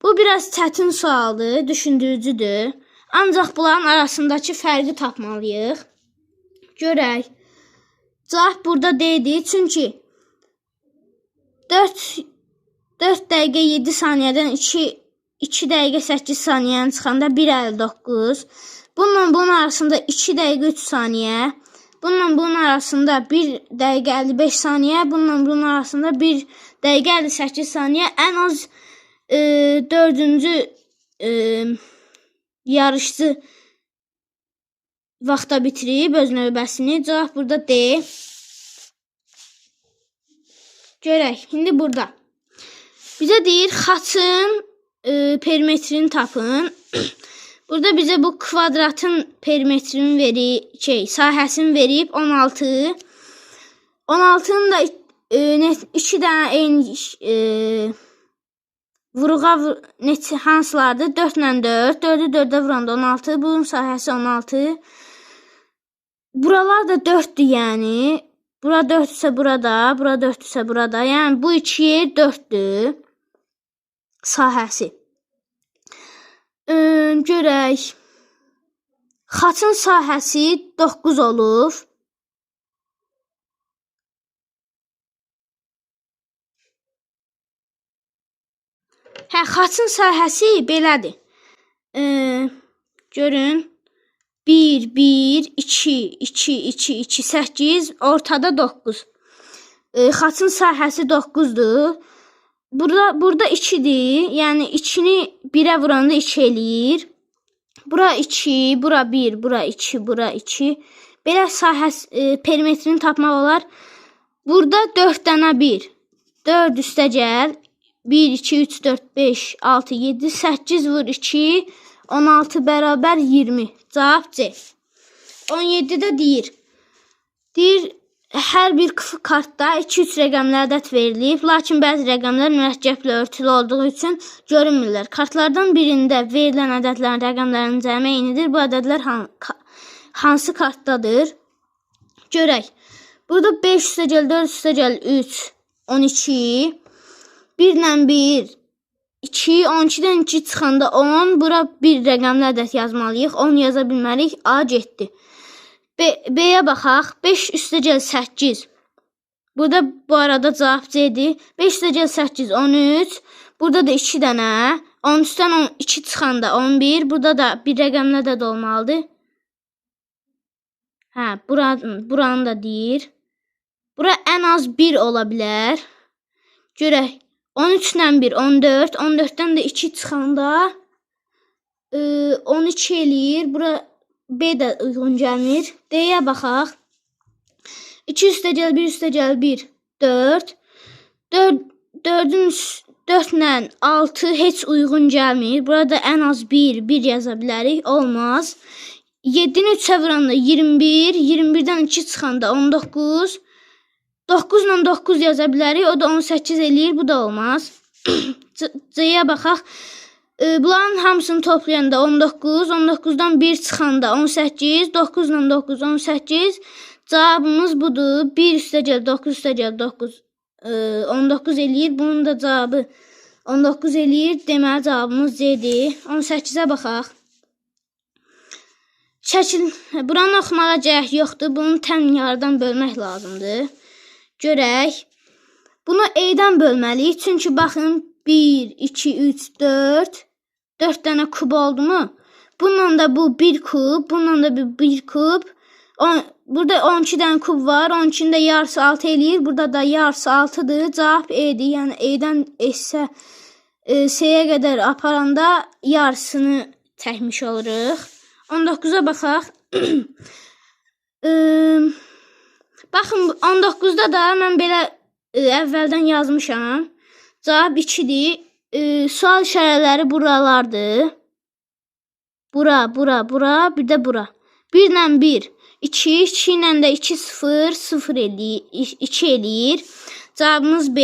Bu biraz çətin sualdır, düşündürücüdür. Ancaq bunların arasındakı fərqi tapmalıyıq. Görək. Cavab burada deyildi, çünki 4 dəqiqə 7 saniyədən 2 dəqiqə 8 saniyəni çıxanda 1:59. Bunun arasında 2 dəqiqə 3 saniyə. Bunun arasında 1 dəqiqə 55 saniyə. Bunun arasında 1 dəqiqə 58 saniyə. Ən az 4-cü yarışçı vaxta bitirib öz növbəsini. Cavab burada D. Görək, indi burada. Bizə deyir, xaçın perimetrini tapın. Burada bizə bu kvadratın perimetrini verib, sahəsini verib 16. 16'nın da 2 dənə eyni vuruğa hansılardır? 4 ilə 4. 4'ü 4'ə vuranda 16. Bunun sahəsi 16. Buralar da 4'dür yəni. Bura 4 ise burada, bura 4 ise burada. Yəni bu iki yer 4'dür sahəsi. Görək. Xaçın sahəsi 9 olub. Xaçın sahəsi belədir. Görün. 1, 1, 2, 2, 2, 2, 8, ortada 9. Xaçın sahəsi 9'dur. Burada 2'dir. Yəni 2'ni 1'ə vuranda 2 eləyir. Bura 2, bura 1, bura 2, bura 2. Belə sahəsi perimetrini tapmaq olar. Burada 4 dənə 1. 4 üstə gəl. 1, 2, 3, 4, 5, 6, 7, 8 vur 2. 16 bərabər 20. Cavab C. 17'də deyir. Deyir, hər bir kartda 2-3 rəqəmlər ədəd verilib. Lakin bəzi rəqəmlər mürəkkəblə örtülü olduğu üçün görünmürlər. Kartlardan birində verilən ədədlərin rəqəmlərinin cəmi eynidir. Bu ədədlər hansı kartdadır? Görək. Burada 5 üstə gəl, 4 üstə gəl, 3, 12. 1 ilə 1, 2, 12'dən 2 çıxanda 10. Bura bir rəqəmli ədəd yazmalıyıq. 10 yaza bilmərik. A getdi. B'yə baxaq. 5 üstə gəl 8. Burada bu arada cavab C'dir. 5 üstə gəl 8, 13. Burada da 2 dənə. 13'dən 2 çıxanda 11. Burada da bir rəqəmli ədəd olmalıdır. Buranı da deyir. Bura ən az 1 ola bilər. Görək. 13 ilə 1, 14. 14'dən də 2 çıxanda 12 eləyir. Bura B də uyğun gəlmir. D'yə baxaq. 2 üstə gəl, 1 üstə gəl, 1, 4. 4 ilə 6 heç uyğun gəlmir. Burada ən az 1 yaza bilərik. Olmaz. 7'ni 3'ə vuranda 21. 21'dən 2 çıxanda 19. 9 ilə 9 yaza bilərik. O da 18 eləyir. Bu da olmaz. C'yə baxaq. Bunların hamısını toplayanda 19. 19'dan 1 çıxanda 18. 9 ilə 9, 18. Cavabımız budur. 1 üstə gəl, 9 üstə gəl, 9. 19 eləyir. Bunun da cavabı 19 eləyir. Deməli cavabımız C'dir. 18'ə baxaq. Şəkil. Buranı oxumağa gərək yoxdur. Bunu tən yarıdan bölmək lazımdır. Görək. Bunu E'dən bölməliyik. Çünki baxın 1, 2, 3, 4. 4 dənə kub oldu mu? Bununla da bu 1 kub. Bununla da bu 1 kub. Burada 12 dənə kub var. 12'nin də yarısı 6 eləyir. Burada da yarısı 6'dır. Cavab E'dir. Yəni E'dən S'yə qədər aparanda yarısını çəkmiş oluruq. 19'a baxaq. Baxın 19'da da mən belə əvvəldən yazmışam. Cavab 2'dir. Sual işarələri buralardır. Bura, bir də bura. 1 ilə 1, 2, 2 ilə də 2, 0, 0 eləyir, 2 eləyir. Cavabımız B.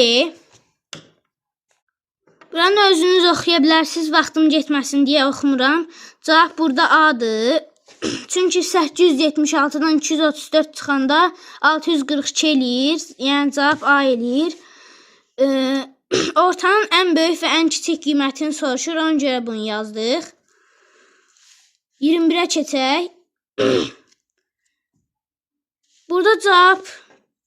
Buranı özünüz oxuya bilərsiniz. Vaxtım getməsin deyə oxumuram. Cavab burada A'dır. Çünki 876'dan 234 çıxanda 642 eləyir. Yəni cavab A eləyir. ortanın ən böyük və ən kiçik qiymətini soruşur. Ona görə bunu yazdıq. 21-ə keçək. Burada cavab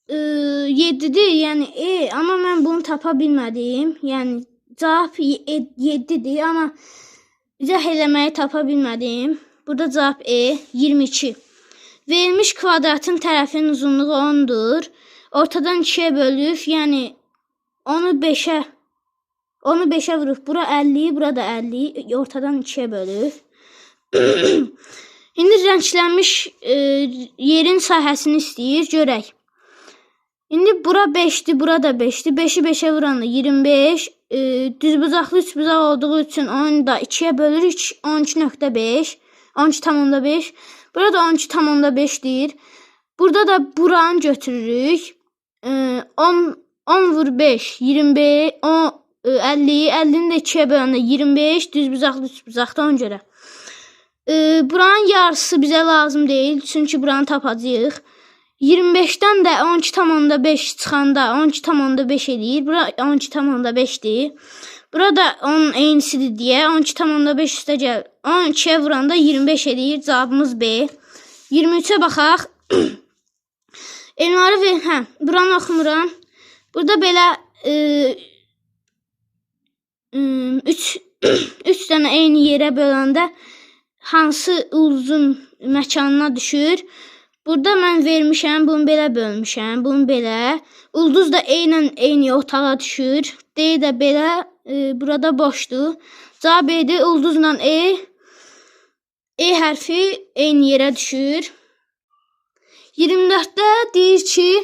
7-dir, yəni E, amma mən bunu tapa bilmədim. Yəni cavab 7-dir, amma izah eləməyi tapa bilmədim. Burada cavab E, 22. Verilmiş kvadratın tərəfinin uzunluğu 10-dur. Ortadan 2-yə bölüb, yəni onu 5-ə vurub. Bura 50, bura da 50. Ortadan 2-yə bölüb. İndi rənglənmiş yerin sahəsini istəyir, görək. İndi bura 5-dir, bura da 5-dir. 5-i 5-ə vuranda 25. Düzbucaqlı üçbucaq olduğu üçün onu da 2-yə bölürük. 12.5. 12.5. Burada 12.5-dir. Burada da buranı götürürük. 10 vur 5, 25, 50, 50-ni də 2-yə böləndə 25, düzbucaqlı üçbucaqda ona görə. Buranın yarısı bizə lazım deyil, çünki buranı tapacağıq. 25-dən də 12.5 çıxanda 12.5 edir. Bura 12.5-dir. Burada onun eynisidir deyə 12.5 üstə gəl. 12-yə vuranda 25 edir. Cavabımız B. 23-ə baxaq. Elmləri ver, buranı oxumuram. Burada belə 3 dənə eyni yerə böləndə hansı ulduzun məkanına düşür? Burada mən vermişəm, bunu belə bölmüşəm, bunu belə. Ulduz da eyni otağa düşür. D də belə, burada boşdur. Cavab edir, ulduzla E hərfi eyni yerə düşür. 24-də deyir ki,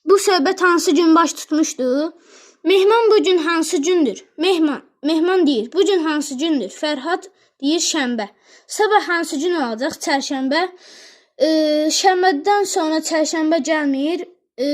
bu söhbət hansı gün baş tutmuşdu? Mehman bu gün hansı gündür? Mehman deyir, bu gün hansı gündür? Fərhad deyir, şənbə. Sabah hansı gün olacaq? Çərşənbə. Şənbədən sonra çərşənbə gəlmir.